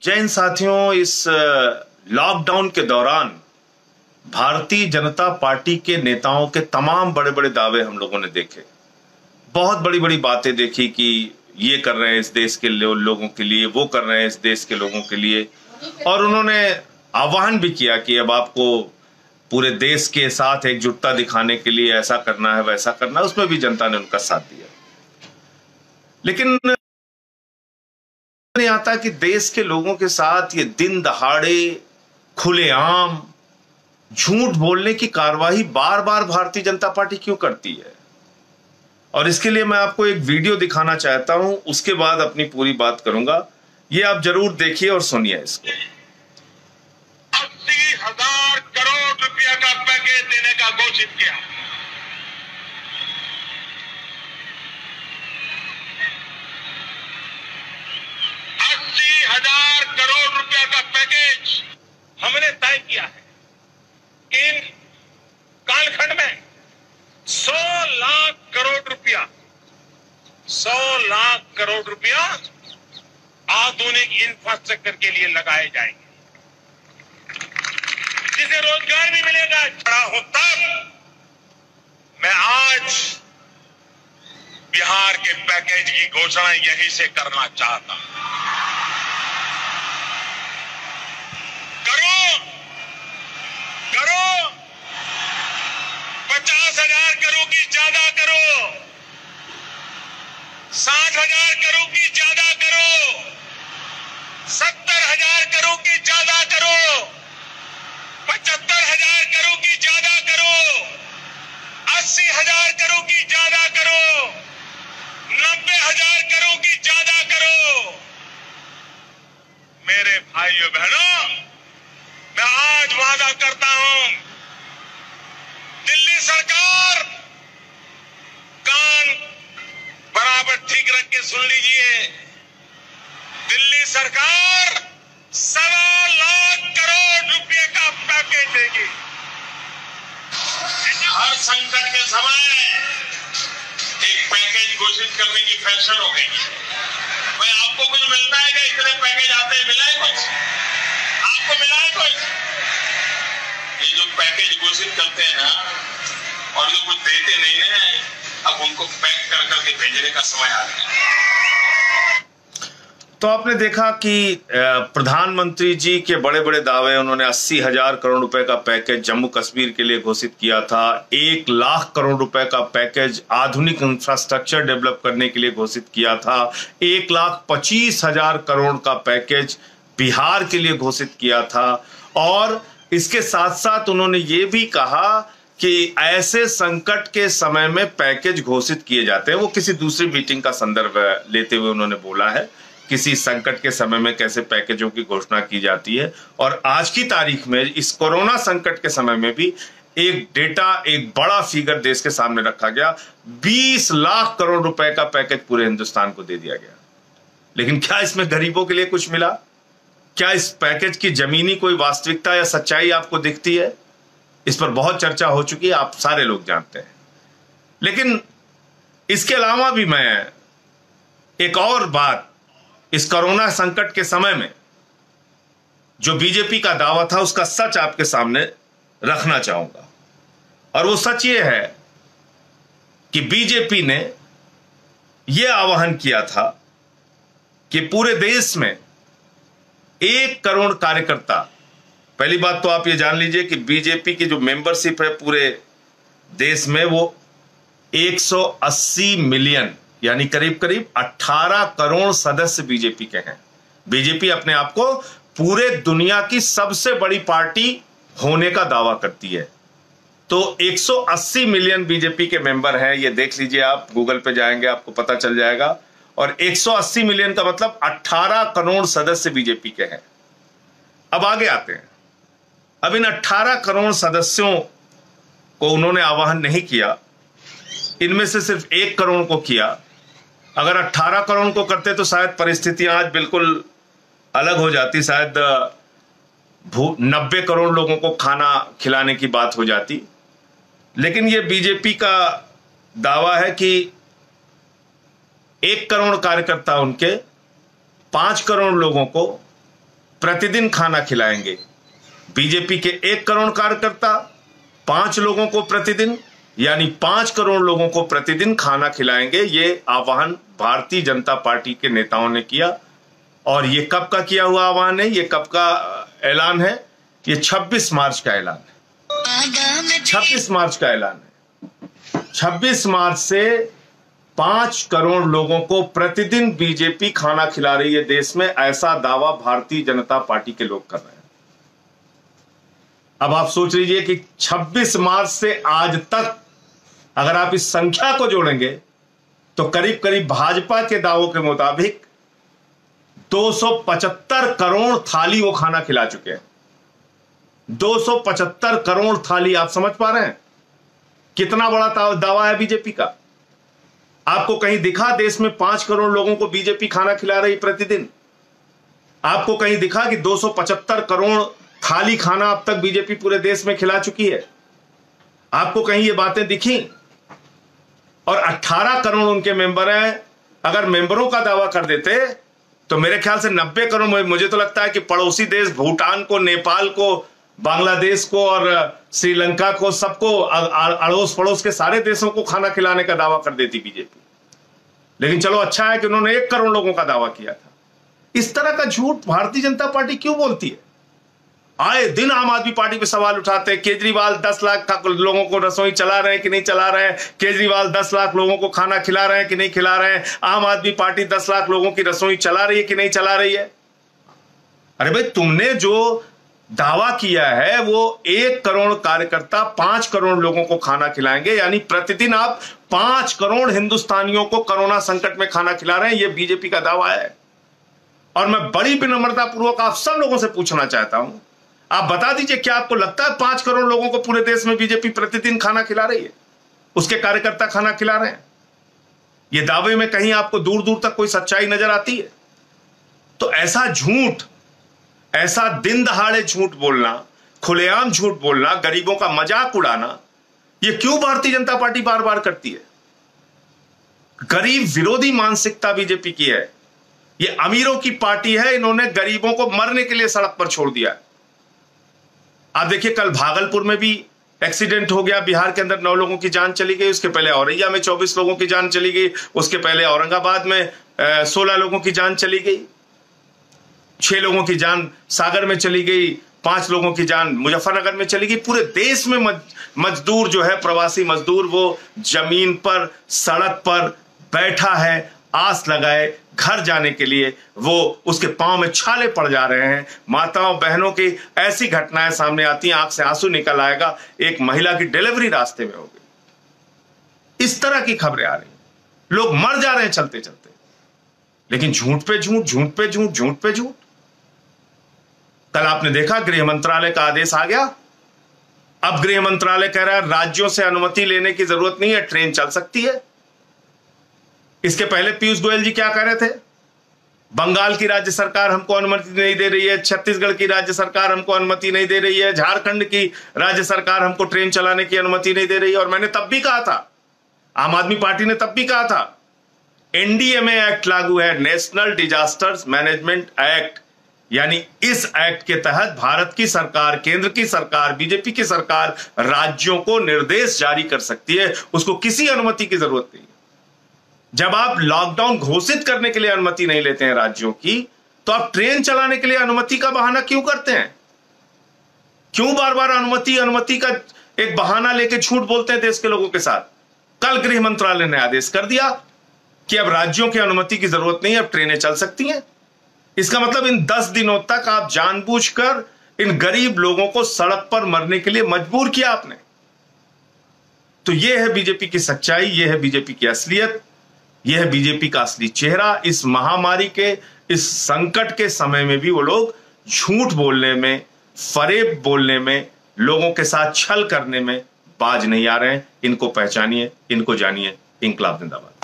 जय हिंद साथियों। इस लॉकडाउन के दौरान भारतीय जनता पार्टी के नेताओं के तमाम बड़े बड़े दावे हम लोगों ने देखे। बहुत बड़ी बड़ी बातें देखी कि ये कर रहे हैं इस देश के लोगों के लिए, वो कर रहे हैं इस देश के लोगों के लिए, और उन्होंने आह्वान भी किया कि अब आपको पूरे देश के साथ एकजुटता दिखाने के लिए ऐसा करना है, वैसा करना है। उसमें भी जनता ने उनका साथ दिया। लेकिन नहीं आता कि देश के लोगों के साथ ये दिन दहाड़े खुलेआम झूठ बोलने की कार्रवाई बार बार भारतीय जनता पार्टी क्यों करती है। और इसके लिए मैं आपको एक वीडियो दिखाना चाहता हूं, उसके बाद अपनी पूरी बात करूंगा। ये आप जरूर देखिए और सुनिए इसको। 80,000 करोड़ रुपया का पैकेज देने का घोषित किया। $80,000 करोड़ रुपया का पैकेज हमने तय किया है। इन कालखंड में 100 लाख करोड़ रुपया, 100 लाख करोड़ रुपया आधुनिक इंफ्रास्ट्रक्चर के लिए लगाए जाएंगे, जिसे रोजगार भी मिलेगा। खड़ा हूं तब मैं आज बिहार के पैकेज की घोषणा यहीं से करना चाहता हूं। करो 50,000 करोड़ की ज्यादा करो, 60,000 करोड़ की ज्यादा करो, 70,000 करोड़ की ज्यादा करो, 75,000 करोड़ की ज्यादा करो, 80,000 करोड़ की ज्यादा करो, 90,000 करोड़ की ज्यादा करो। मेरे भाइयों बहनों, मैं आज वादा करता हूं, दिल्ली सरकार, कान बराबर ठीक रख के सुन लीजिए, दिल्ली सरकार 1.25 लाख करोड़ रुपए का पैकेज देगी। हर संकट के समय एक पैकेज घोषित करने की फैशन हो गई है। भाई आपको कुछ मिलता है क्या? इतने पैकेज आते हैं, मिला है कुछ? आपको मिला है कुछ? ये जो पैकेज घोषित करते हैं ना, और जो कुछ देते नहीं है, अब उनको पैक कर करके भेजने का समय आ गया। तो आपने देखा कि प्रधानमंत्री जी के बड़े बड़े दावे, उन्होंने 80,000 करोड़ रुपए का पैकेज जम्मू कश्मीर के लिए घोषित किया था, 1 लाख करोड़ रुपए का पैकेज आधुनिक इंफ्रास्ट्रक्चर डेवलप करने के लिए घोषित किया था, 1,25,000 करोड़ का पैकेज बिहार के लिए घोषित किया था। और इसके साथ साथ उन्होंने ये भी कहा कि ऐसे संकट के समय में पैकेज घोषित किए जाते हैं। वो किसी दूसरी मीटिंग का संदर्भ लेते हुए उन्होंने बोला है, किसी संकट के समय में कैसे पैकेजों की घोषणा की जाती है। और आज की तारीख में इस कोरोना संकट के समय में भी एक डेटा, एक बड़ा फिगर देश के सामने रखा गया। 20 लाख करोड़ रुपए का पैकेज पूरे हिंदुस्तान को दे दिया गया। लेकिन क्या इसमें गरीबों के लिए कुछ मिला? क्या इस पैकेज की जमीनी कोई वास्तविकता या सच्चाई आपको दिखती है? इस पर बहुत चर्चा हो चुकी है, आप सारे लोग जानते हैं। लेकिन इसके अलावा भी मैं एक और बात इस कोरोना संकट के समय में जो बीजेपी का दावा था, उसका सच आपके सामने रखना चाहूंगा। और वो सच ये है कि बीजेपी ने यह आह्वान किया था कि पूरे देश में 1 करोड़ कार्यकर्ता, पहली बात तो आप ये जान लीजिए कि बीजेपी की जो मेंबरशिप है पूरे देश में, वो 180 मिलियन यानी करीब करीब 18 करोड़ सदस्य बीजेपी के हैं। बीजेपी अपने आप को पूरे दुनिया की सबसे बड़ी पार्टी होने का दावा करती है। तो 180 मिलियन बीजेपी के मेंबर हैं, ये देख लीजिए, आप गूगल पे जाएंगे आपको पता चल जाएगा। और 180 मिलियन का मतलब 18 करोड़ सदस्य बीजेपी के हैं। अब आगे आते हैं। अब इन 18 करोड़ सदस्यों को उन्होंने आह्वान नहीं किया, इनमें से सिर्फ 1 करोड़ को किया। अगर 18 करोड़ को करते तो शायद परिस्थितियां आज बिल्कुल अलग हो जाती, शायद 90 करोड़ लोगों को खाना खिलाने की बात हो जाती। लेकिन यह बीजेपी का दावा है कि 1 करोड़ कार्यकर्ता उनके 5 करोड़ लोगों को प्रतिदिन खाना खिलाएंगे। बीजेपी के 1 करोड़ कार्यकर्ता 5 लोगों को प्रतिदिन, यानी 5 करोड़ लोगों को प्रतिदिन खाना खिलाएंगे। ये आह्वान भारतीय जनता पार्टी के नेताओं ने किया। और ये कब का किया हुआ आह्वान है, ये कब का ऐलान है? ये 26 मार्च का ऐलान है। 26 मार्च का ऐलान है। 26 मार्च से 5 करोड़ लोगों को प्रतिदिन बीजेपी खाना खिला रही है देश में, ऐसा दावा भारतीय जनता पार्टी के लोग कर रहे हैं। अब आप सोच लीजिए कि 26 मार्च से आज तक अगर आप इस संख्या को जोड़ेंगे तो करीब करीब भाजपा के दावों के मुताबिक 275 करोड़ थाली वो खाना खिला चुके हैं। 275 करोड़ थाली, आप समझ पा रहे हैं कितना बड़ा दावा है बीजेपी का? आपको कहीं दिखा देश में 5 करोड़ लोगों को बीजेपी खाना खिला रही प्रतिदिन? आपको कहीं दिखा कि 275 करोड़ थाली खाना अब तक बीजेपी पूरे देश में खिला चुकी है? आपको कहीं ये बातें दिखी? और 18 करोड़ उनके मेंबर हैं। अगर मेंबरों का दावा कर देते तो मेरे ख्याल से 90 करोड़, मुझे तो लगता है कि पड़ोसी देश भूटान को, नेपाल को, बांग्लादेश को और श्रीलंका को, सबको, अड़ोस पड़ोस के सारे देशों को खाना खिलाने का दावा कर देती बीजेपी। लेकिन चलो अच्छा है कि उन्होंने 1 करोड़ लोगों का दावा किया था। इस तरह का झूठ भारतीय जनता पार्टी क्यों बोलती है? आए दिन आम आदमी पार्टी पे सवाल उठाते हैं। केजरीवाल 10 लाख लोगों को रसोई चला रहे हैं कि नहीं चला रहे हैं? केजरीवाल 10 लाख लोगों को खाना खिला रहे हैं कि नहीं खिला रहे हैं? आम आदमी पार्टी 10 लाख लोगों की रसोई चला रही है कि नहीं चला रही है? अरे भाई, तुमने जो दावा किया है वो 1 करोड़ कार्यकर्ता 5 करोड़ लोगों को खाना खिलाएंगे, यानी प्रतिदिन आप 5 करोड़ हिंदुस्तानियों को कोरोना संकट में खाना खिला रहे हैं। यह बीजेपी का दावा है। और मैं बड़ी विनम्रता पूर्वक आप सब लोगों से पूछना चाहता हूं, आप बता दीजिए, क्या आपको लगता है 5 करोड़ लोगों को पूरे देश में बीजेपी प्रतिदिन खाना खिला रही है? उसके कार्यकर्ता खाना खिला रहे हैं? ये दावे में कहीं आपको दूर दूर तक कोई सच्चाई नजर आती है? तो ऐसा झूठ, ऐसा दिन दहाड़े झूठ बोलना, खुलेआम झूठ बोलना, गरीबों का मजाक उड़ाना, ये क्यों भारतीय जनता पार्टी बार बार करती है? गरीब विरोधी मानसिकता बीजेपी की है। ये अमीरों की पार्टी है। इन्होंने गरीबों को मरने के लिए सड़क पर छोड़ दिया। आप देखिए, कल भागलपुर में भी एक्सीडेंट हो गया। बिहार के अंदर 9 लोगों की जान चली गई। उसके पहले औरैया में 24 लोगों की जान चली गई। उसके पहले औरंगाबाद में 16 लोगों की जान चली गई। 6 लोगों की जान सागर में चली गई। 5 लोगों की जान मुजफ्फरनगर में चली गई। पूरे देश में मजदूर जो है, प्रवासी मजदूर, वो जमीन पर, सड़क पर बैठा है, आस लगाए घर जाने के लिए। वो उसके पांव में छाले पड़ जा रहे हैं। माताओं बहनों की ऐसी घटनाएं सामने आती हैं, आंख से आंसू निकल आएगा। एक महिला की डिलीवरी रास्ते में हो गई। इस तरह की खबरें आ रही, लोग मर जा रहे हैं चलते चलते। लेकिन झूठ पे झूठ, झूठ पे झूठ, झूठ पे झूठ। कल आपने देखा गृह मंत्रालय का आदेश आ गया। अब गृह मंत्रालय कह रहा है राज्यों से अनुमति लेने की जरूरत नहीं है, ट्रेन चल सकती है। इसके पहले पीयूष गोयल जी क्या कह रहे थे? बंगाल की राज्य सरकार हमको अनुमति नहीं दे रही है, छत्तीसगढ़ की राज्य सरकार हमको अनुमति नहीं दे रही है, झारखंड की राज्य सरकार हमको ट्रेन चलाने की अनुमति नहीं दे रही है। और मैंने तब भी कहा था, आम आदमी पार्टी ने तब भी कहा था, एनडीएमए एक्ट लागू है, नेशनल डिजास्टर्स मैनेजमेंट एक्ट, यानी इस एक्ट के तहत भारत की सरकार, केंद्र की सरकार, बीजेपी की सरकार राज्यों को निर्देश जारी कर सकती है। उसको किसी अनुमति की जरूरत नहीं। जब आप लॉकडाउन घोषित करने के लिए अनुमति नहीं लेते हैं राज्यों की, तो आप ट्रेन चलाने के लिए अनुमति का बहाना क्यों करते हैं? क्यों बार बार अनुमति का एक बहाना लेके झूठ बोलते हैं देश के लोगों के साथ? कल गृह मंत्रालय ने आदेश कर दिया कि अब राज्यों की अनुमति की जरूरत नहीं है, अब ट्रेनें चल सकती हैं। इसका मतलब इन 10 दिनों तक आप जानबूझकर इन गरीब लोगों को सड़क पर मरने के लिए मजबूर किया आपने। तो यह है बीजेपी की सच्चाई, यह है बीजेपी की असलियत, यह है बीजेपी का असली चेहरा। इस महामारी के, इस संकट के समय में भी वो लोग झूठ बोलने में, फरेब बोलने में, लोगों के साथ छल करने में बाज नहीं आ रहे हैं। इनको पहचानिए, इनको जानिए। इंकलाब जिंदाबाद।